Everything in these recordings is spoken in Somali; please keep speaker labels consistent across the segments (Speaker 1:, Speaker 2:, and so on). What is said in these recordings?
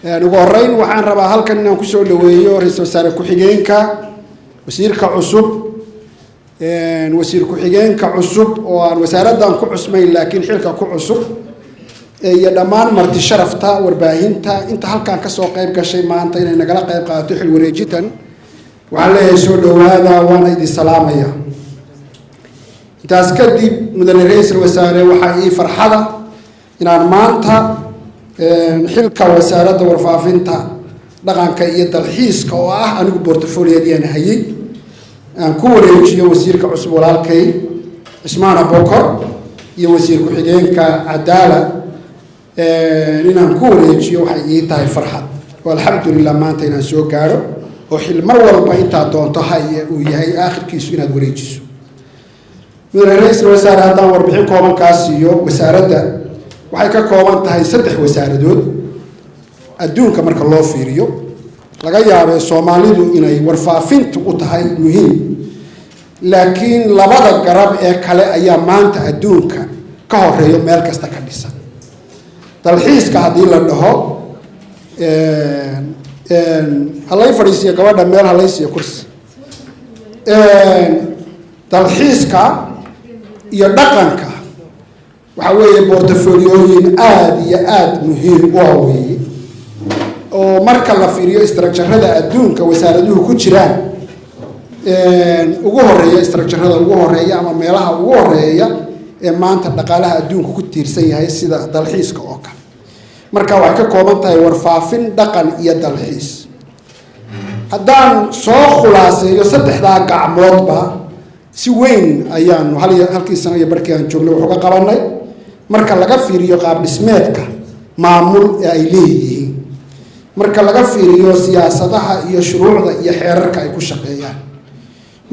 Speaker 1: ugu horeyn waxaan rabaa halkan inaan ku soo dhaweeyo ra'iisul wasaare ku-xigeenka wasiirka cusub wasiir ku-xigeenka cusub oo aan wasaaraddan ku cusmayn laakiin xilka ku cusub iyo dhammaan marti sharafta warbaahinta inta halkan ka soo qayb gashay maanta inay nagala qayb qaato xil wareejitan waxaan leeyahay soo dhawaada waana idin salaamaya intaas kadib mudane ra'iisul wasaare waxaa ii farxada inaan maanta xilka wasaaradda warfaafinta dhaqanka iyo dalxiiska oo ah anigu portfolio-yaan hayay aan ku wareejiyo wasiirka cusub walaalkay Ismaan Abokor iyo wasiir ku-xigeenka Cadaala inaan ku wareejiyo waxay ii tahay farxad walxamdulillah maanta inaan soo gaaro oo xil mar walba inta doonto uu yahay aakhirkiisu inaad wareejiso mudane ra'iisul wasaare haddaan warbixin kooban kaa siiyo wasaaradda waxay ka kooban tahay 3 wasaaradood adduunka marka loo fiiriyo laga yaabay Soomaalidu inay warfaafintu u tahay muhiim laakiin labada garab ee kale ayaa maanta adduunka ka horeeyo meel kasta ka dhisan dalxiiska hadii la dhaho halay fadhiisiyo gabadha meel halaysiyo kursi dalxiiska iyo dhaqanka waxa weeye portfolio-yin aad iyo aad muhiim u ah weeye oo marka la fiiriyo structure-rada adduunka wasaaraduhu ku jiraan ugu horeeya structure-rada ugu horeeya ama meelaha ugu horeeya ee maanta dhaqaalaha adduunka ku tiirsan yahay sida dalxiiska oo kale marka waxay ka kooban tahay warfaafin dhaqan iyo dalxiis haddaan soo khulaaseeyo 3daa gacmoodba si weyn ayaanu halkii sano iyo barkii aan joognay wax uga qabanay marka laga fiiriyo qaab dhismeedka maamul ee ay leeyihiin marka laga fiiriyo siyaasadaha iyo shuruucda iyo xeerarka ay ku shaqeeyaan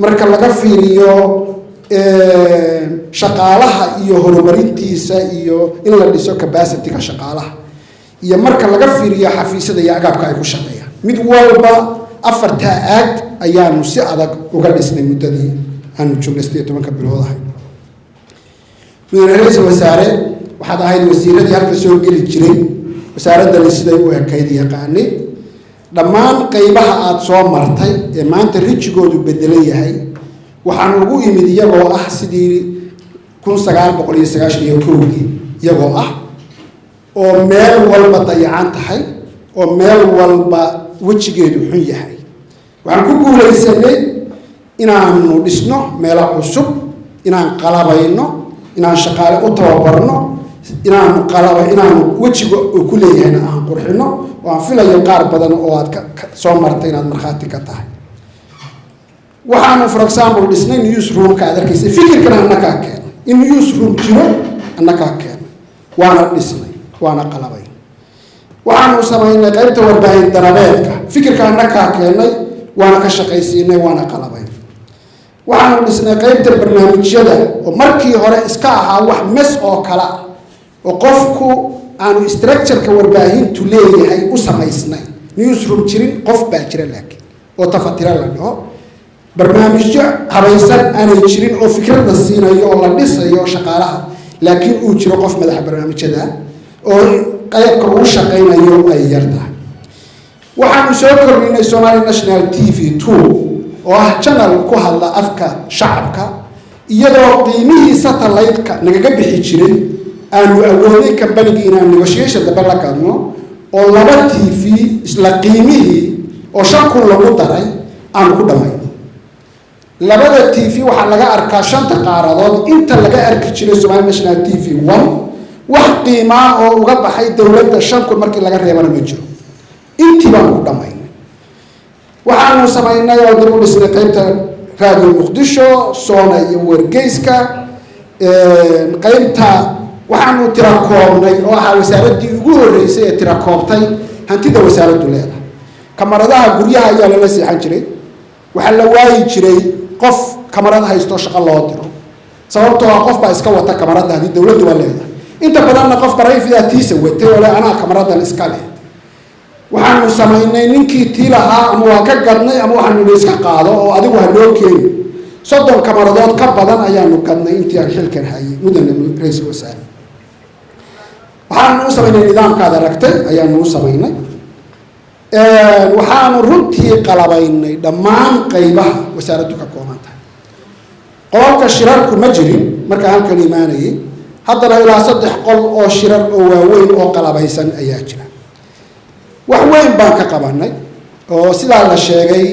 Speaker 1: marka laga fiiriyo shaqaalaha iyo horumarintiisa iyo in la dhiso capacity-ga shaqaalaha iyo marka laga fiiriyo xafiisyada iyo agabka ay ku shaqeeyaan mid walba 4 aag ayaanu si adag uga dhisnay muddadii aanu joognay 17 bilood ahay mudane ra'iisul wasaare waxaad ahayd wasiiradii halka soo geli jiray wasaaradda siday u ekayd yaqaanay dhammaan qaybaha aad soo martay ee maanta rijigoodu bedelan yahay waxaan ugu imid iyagoo ah sidii 1991 iyagoo ah oo meel walba dayacan tahay oo meel walba wajigeedu xun yahay waxaan ku guulaysanay inaanu dhisno meelo cusub inaan qalabayno inaan shaqaale u tababarno inaanu wajiga ku leeyahayna aan qurxino oo aan filayo qaar badan oo aad soo martay inaad markhaati ka tahay waxaanu for example dhisnay newsroom-ka aad arkaysay fikirkana annagaa keenay in newsroom jiro annagaa keenay waana dhisnay waana qalabay waxaanu samaynay qaybta warbaahin danabeedka fikirka annagaa keenay waana ka shaqaysiinay waana qalabay waxaanu dhisnay qaybta barnaamijyada oo markii hore iska ahaa wax mes oo kala oo qofku aanu structure-ka warbaahintu leeyahay u samaysnay newsroom jirin qof baa jira laakiin oo tafatira la dhaho barnaamijyo habaysan aanay jirin oo fikrad la siinayo oo la dhisayo shaqaalaha laakiin uu jiro qof madax barnaamijyada oo qaybka uu shaqaynayo ay yartahay waxaanu soo kordhinay Somali National TV 2 oo ah channel ku hadla afka shacabka iyadoo qiimihii satellite-ka nagaga bixi jiray aanu awoodnay company-ga inaan negotiation daba la galno oo 2 TV isla qiimihii oo 5 lagu daray aan ku dhamayno 2 TV waxa laga arkaa 5 qaaradood inta laga arki jiray Somali National TV 1 wax qiima oo uga baxay dawladda 5 markii laga reebana ma jiro intii baan ku dhamaynay waxaanu samaynay oo dib u dhisnay qaybta raadiyo Muqdisho Soona iyo wargeyska qaybta waxaanu tirakoobnay oo ah wasaaradii ugu horeysay ee tirakoobtay hantida wasaaraddu leedahay kamaradaha guryaha ayaa la seexan jiray waxa la waayi jiray qof kamarada haysto shaqo loo diro sababtoo ah qof baa iska wata kamarada hadii dawladdu waa leedahay inta badanna qof barayfidaatiisa watay oo anaa kamaradan iska leh waxaanu samaynay ninkii tii lahaa ama waa ka gadnay ama waxaanu iska qaado oo adigu ha loo keeni 30 kamaradood ka badan ayaanu gadnay intii aan xilkan hayay mudane ra'iisul wasaare waxaanu samaynay nidaamkaada aragtay ayaanu samaynay waxaanu runtii qalabaynay dhammaan qaybaha wasaaraddu ka kooban tahay qolka shirarku ma jirin marka halkan imaanayay haddana ilaa 3 qol oo shirar oo waaweyn oo qalabaysan ayaa jira wax weyn baan ka qabanay oo sidaa la sheegay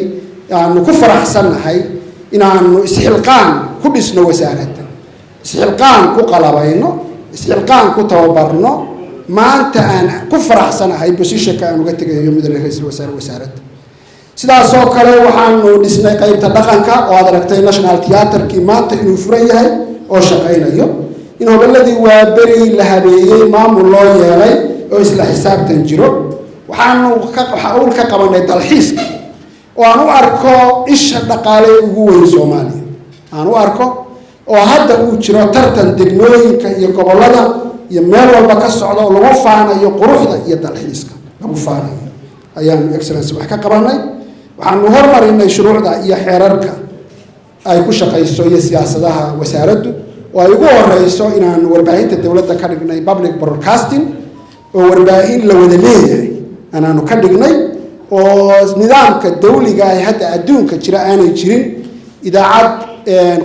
Speaker 1: aanu ku faraxsanahay inaanu isxilqaan ku dhisno wasaaradda isxilqaan ku qalabayno isxilqaan ku tababarno maanta aan ku faraxsanahay positionka aan uga tagayo mudane ra'iisul wasaare wasaaradda sidaas oo kale waxaanu dhisnay qaybta dhaqanka oo aad aragtay national theatre-kii maanta inuu furan yahay oo shaqaynayo in hogaladii waa beri la habeeyay maamul loo yeelay oo isla xisaabtan jiro waxaanu ka qabanay dalxiiska oo aan u arko isha dhaqaale ugu weyn Soomaaliya aan u arko oo hadda uu jiro tartan degmooyinka iyo gobolada iyo meel walba ka socdo oo lagu faanayo quruxda iyo dalxiiska lagu faanayo ayaan excellence wax ka qabanay waxaanu hormarinay shuruucda iyo xeerarka ay ku shaqayso iyo siyaasadaha wasaaraddu oo ay ugu horeyso inaan warbaahinta dawladda ka dhignay public broadcasting oo warbaahin la wada leeyahay anaanu ka dhignay oo nidaamka dawliga ay hadda adduunka jira aanay jirin idaacad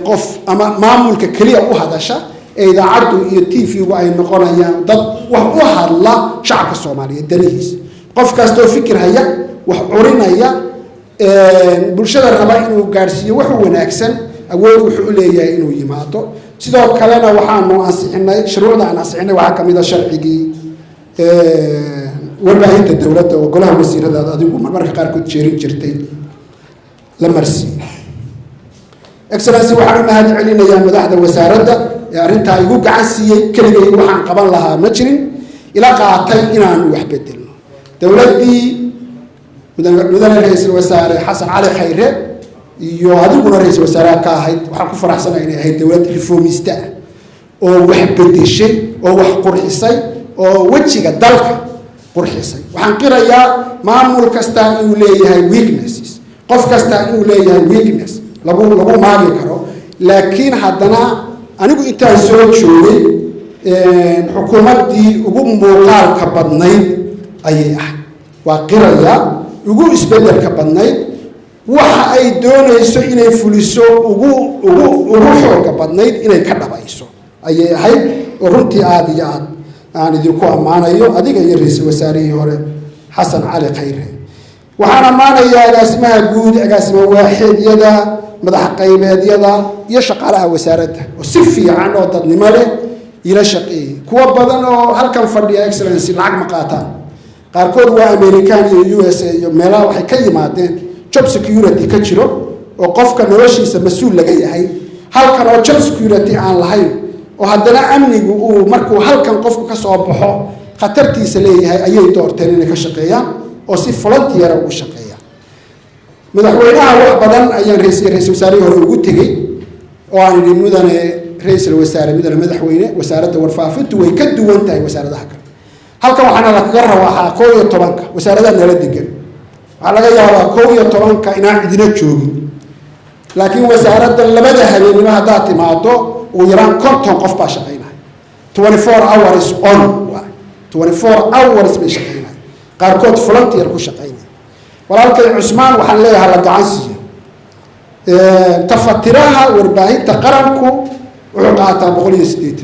Speaker 1: qof ama maamulka kaliya u hadasha ee idaacaddu iyo TV-gu ay noqonayaan dad wax u hadla shacabka Soomaaliyeed danihiis qof kasta oo fikir haya wax urinaya bulshada raba inuu gaarsiiyo wax wanaagsan awood wuxuu leeyahay inuu yimaado sidoo kalena waxaanu ansixinay shuruucda aan ansixinay waxa kamid ah sharcigii warbaahinta dawladda oo golaha wasiirada adigu marmarka qaar ku jeerin jirtay la marsi excellence waxaan mahad celinayaa madaxda wasaaradda ee arinta igu gacan siiyay kaliya waxaan qaban lahaa ma jirin ila qaatay inaan wax bedelno dawladdii mudane ra'iisul wasaare xasan cali khayre iyo adiguna ra'iisul wasaare ka ahayd waxaan ku faraxsanahay inay ahayd dawlad reformista oo wax bedeshay oo wax qurxisay oo wajiga dalka qurxisay waxaan qirayaa maamul kasta inuu leeyahay weaknesses qof kasta inuu leeyahay weakness lagu maagi karo laakiin haddana anigu intaan soo joogay xukuumaddii ugu muuqaalka badnayd ayay ahayd waa qirayaa ugu isbedelka badnayd waxa ay doonayso inay fuliso ugu xooga badnayd inay ka dhabayso ayay ahayd oo runtii aad iyo aad aan idinku ammaanayo adiga iyo ra'iisul wasaarihii hore xasan cali khayre waxaan ammaanayaa agaasimaha guud agaasima waaxidyada madax qaybeedyada iyo shaqaalaha wasaaradda oo si fiican oo dadnimo leh ila shaqeeyay kuwa badan oo halkan fadhiya excellence lacag ma qaataan qaarkood waa American iyo USA iyo meelaha waxay ka yimaadeen job security ka jiro oo qofka noloshiisa mas'uul laga yahay halkan oo job security aan lahayn oo haddana amnigu uu markuu halkan qofku ka soo baxo khatartiisa leeyahay ayay doorteen inay ka shaqeeyaan oo si volunteer ugu shaqeeyaan madaxweynaha wax badan ayaan ra'iisul wasaare hore ugu tagay oo aan idin mudane ra'iisul wasaare mudane madaxweyne wasaaradda warfaafintu way ka duwan tahay wasaaradaha kale halkan waxaana la kaga rabaa 11 wasaaradda nala degan waxa laga yaabaa 11 inaan idina joogin laakiin wasaaradda labada habeenimo hadda timaado oo yaraan 50 qof baa shaqeynaya 24 hours on 24 hours bay shaqeynaya qaarkood volunteer ku shaqeynaya walaalkay Cusmaan waxaan leeyahay la gacan siiyo tafatiraha warbaahinta qaranku wuxuu qaataa 180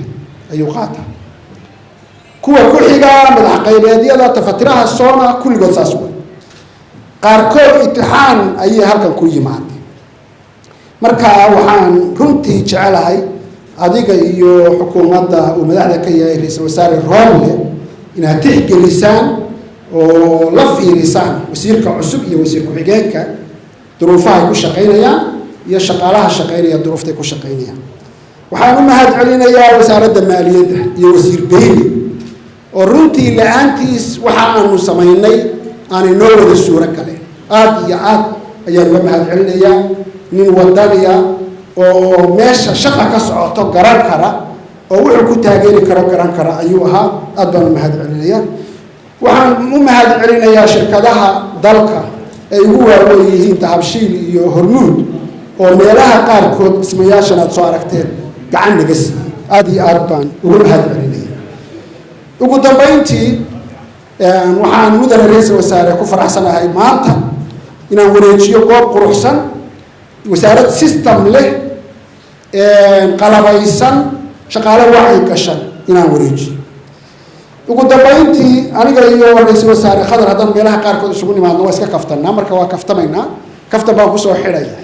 Speaker 1: ayuu qaataa kuwa ku xiga madax qaybeedyada tafatiraha soona kulligood saas way qaarkood imtixaan ayay halkan ku yimaadeen marka waxaan runtii jecelahay adiga iyo xukuumadda uu madaxda ka yahay ra'iisul wasaare Roble inaad tixgelisaan oo la fiirisaan wasiirka cusub iyo wasiir ku-xigeenka duruufaha ay ku shaqeynayaan iyo shaqaalaha shaqeynaya duruuftay ku shaqeynayaan waxaan u mahad celinayaa wasaaradda maaliyadda iyo wasiir Beyli oo runtii la'aantiis waxa aanu samaynay aan inoo wada suura kale aad iyo aad ayaan uga mahad celinayaa nin wadaniya oo meesha shaqa ka socoto garan kara oo wuxuu ku taageeri karo garan kara ayuu ahaa aad baan u mahad celinayaa waxaan u mahad celinayaa shirkadaha dalka ay ugu waaweyn yihiin Dahabshiil iyo Hormuud oo meelaha qaarkood ismayaashan aad soo aragteen gacan naga siiyay aad iyo aad baan ugu mahad celinayaa ugu dambeyntii waxaan mudane ra-iisul wasaare ku faraxsanahay maanta inaan wareejiyo goob quruxsan wasaarad system leh qalabaysan shaqaale wacyi gashan inaan wareejiyo ugu dambeyntii aniga iyo ra-iisul wasaare khadar haddaan meelaha qaarkood isugu nimaadno waa iska kaftanaa marka waa kaftamaynaa kaftan baan kusoo xidhaya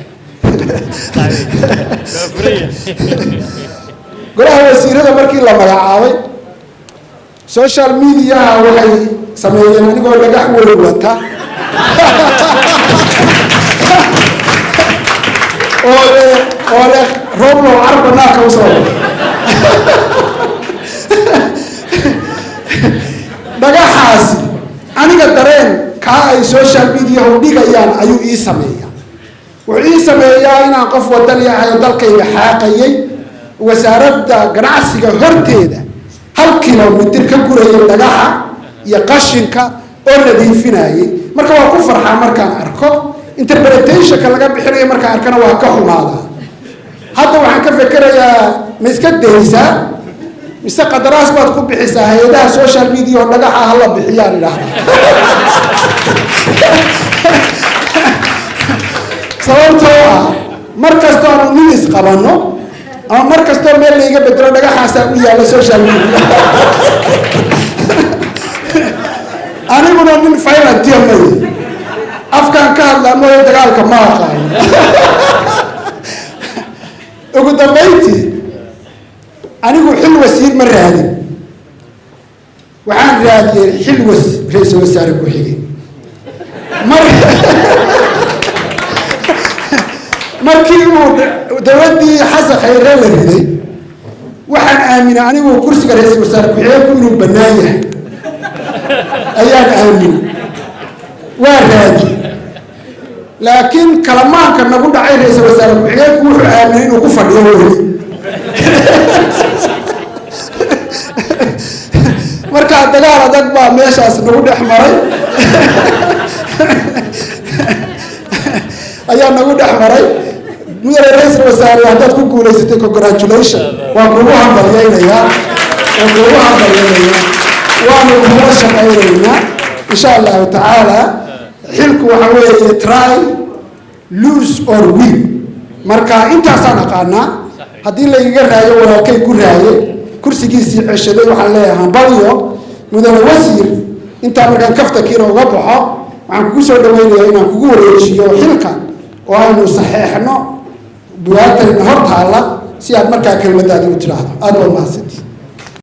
Speaker 1: golaha wasiirada markii la magacaabay social mediaha waxay sameeyeen anigoo dhagax weyn wata oo leh rooblo carba naaka usoo dhagaxaasi aniga dareen kaa ay social mediahu dhigayaan ayuu ii sameeyaa wuxuu ii sameeyaa inaan qof wadani ahay oo dalkayga xaaqayay wasaaradda ganacsiga horteeda 1 kilomitir ka gurayay dhagaxa iyo qashinka oo nadiifinayay marka waa ku farxaa markaan arko interpretationka laga bixinayo markaan arkana waa ka xumaadaa hadda waxaan ka fikirayaa ma iska daysaa mise qadaraas baad ku bixisaa hay'adaha social media oo dhagaxa hala bixiyaan idhaahdaa sababtoo ah mar kastoo aanu nin isqabanno ama mar kastoo meel layga bedelo dhagaxaasaa u yaalla social media aniguna nin faylantiya maye afkaan ka hadlaa mooyo dagaalka ma aqaano ugu dambeyntii anigu xil wasiir ma raadin waxaan raadiyey xil ra-iisul wasaare ku xigay markii uu dowladdii xasan khayre la riday waxaan aaminay anigu kursiga ra-iisul wasaare ku-xigeenku inuu bannaan yahay ayaan aaminay waa raadiyey laakiin kalamaanka nagu dhacay ra-iisul wasaare ku-xigeenku wuxuu aaminay inuu ku fadhiyo weli markaa dagaal adag baa meeshaas nagu dhex maray ayaa nagu dhex maray mudane ra-iisul wasaare haddaad ku guulaysatay congratulation waan kugu hambalyaynayaa waanu kula shaqaynaynaa insha allahu tacaala xilku waxa weeye try lose or win marka intaasaan aqaanaa haddii laygaga raayo walaalkay ku raaye kursigiisii ceshaday waxaan leeyahay hambalyo mudane wasiir intaa markaan kaftakiina uga baxo waxaan kugu soo dhaweynayaa inaan kugu wareejiyo xilka oo aynu saxeexno buwaatarina hor taalla si aad markaa kelmadaadi u tidhaahdo aad waa mahadsantii